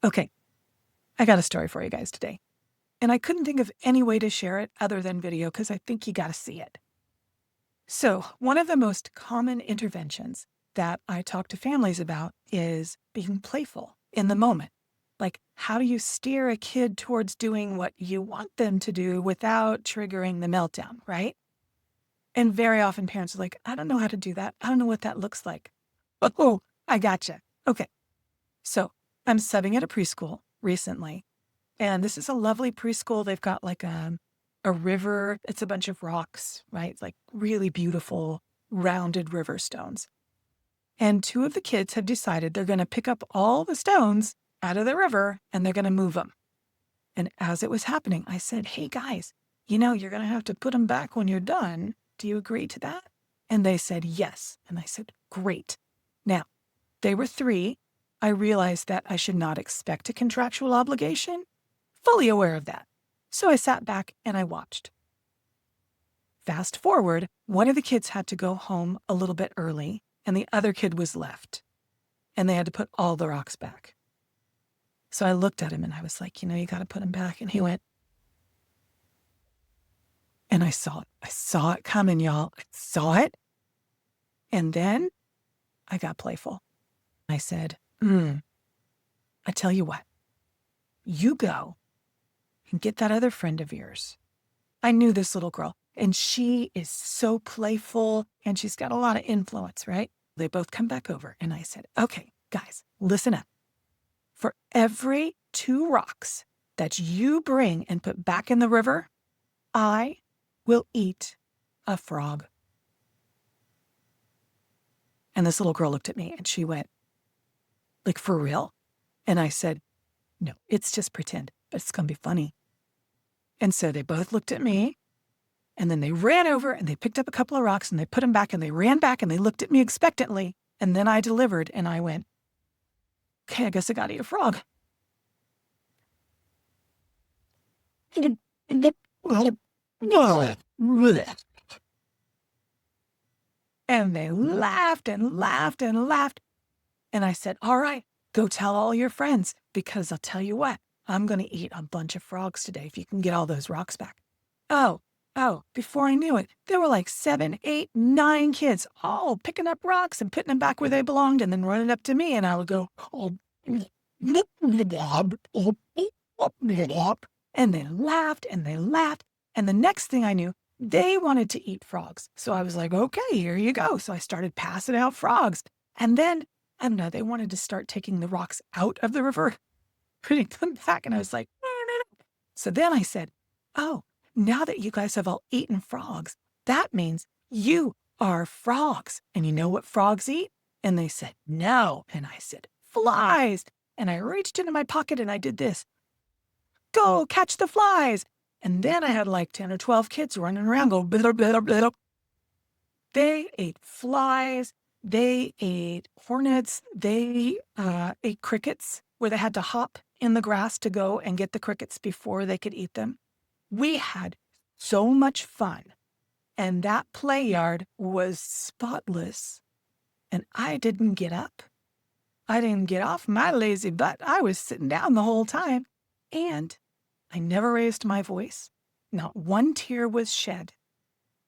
Okay, I got a story for you guys today. And I couldn't think of any way to share it other than video because I think you got to see it. So, one of the most common interventions that I talk to families about is being playful in the moment. Like, how do you steer a kid towards doing what you want them to do without triggering the meltdown, right? And very often parents are like, I don't know how to do that. I don't know what that looks like. Oh, I gotcha. Okay. So, I'm subbing at a preschool recently. And this is a lovely preschool. They've got like a river. It's a bunch of rocks, right? Like really beautiful, rounded river stones. And two of the kids have decided they're going to pick up all the stones out of the river and they're going to move them. And as it was happening, I said, hey guys, you're going to have to put them back when you're done. Do you agree to that? And they said, yes. And I said, great. Now, they were 3. I realized that I should not expect a contractual obligation. Fully aware of that. So I sat back and I watched. Fast forward, one of the kids had to go home a little bit early, and the other kid was left. And they had to put all the rocks back. So I looked at him and I was like, you got to put them back. And he went, and I saw it. I saw it coming, y'all. I saw it. And then I got playful. I said, I tell you what, you go and get that other friend of yours. I knew this little girl, and she is so playful, and she's got a lot of influence, right? They both come back over, and I said, okay, guys, listen up. For every 2 rocks that you bring and put back in the river, I will eat a frog. And this little girl looked at me, and she went, like, for real? And I said, no, it's just pretend, but it's going to be funny. And so they both looked at me, and then they ran over and they picked up a couple of rocks and they put them back and they ran back and they looked at me expectantly. And then I delivered and I went, okay, I guess I got to eat a frog. And they laughed and laughed and laughed. And I said, all right, go tell all your friends, because I'll tell you what, I'm going to eat a bunch of frogs today if you can get all those rocks back. Oh, before I knew it, there were like 7, 8, 9 kids all picking up rocks and putting them back where they belonged and then running up to me. And I would go, and they laughed and they laughed. And the next thing I knew, they wanted to eat frogs. So I was like, okay, here you go. So I started passing out frogs. And then, I don't know, they wanted to start taking the rocks out of the river, putting them back. And I was like, no. So then I said, oh, now that you guys have all eaten frogs, that means you are frogs. And you know what frogs eat? And they said, no. And I said, flies. And I reached into my pocket and I did this. Go catch the flies. And then I had like 10 or 12 kids running around going, blah, blah, blah. They ate flies. They ate hornets. They ate crickets where they had to hop in the grass to go and get the crickets before they could eat them. We had so much fun. And that play yard was spotless. And I didn't get up. I didn't get off my lazy butt. I was sitting down the whole time. And I never raised my voice. Not one tear was shed.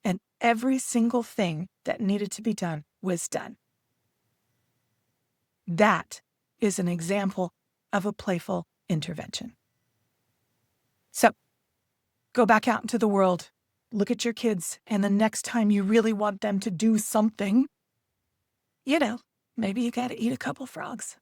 And every single thing that needed to be done was done. That is an example of a playful intervention. So, go back out into the world, look at your kids, and the next time you really want them to do something, maybe you got to eat a couple frogs.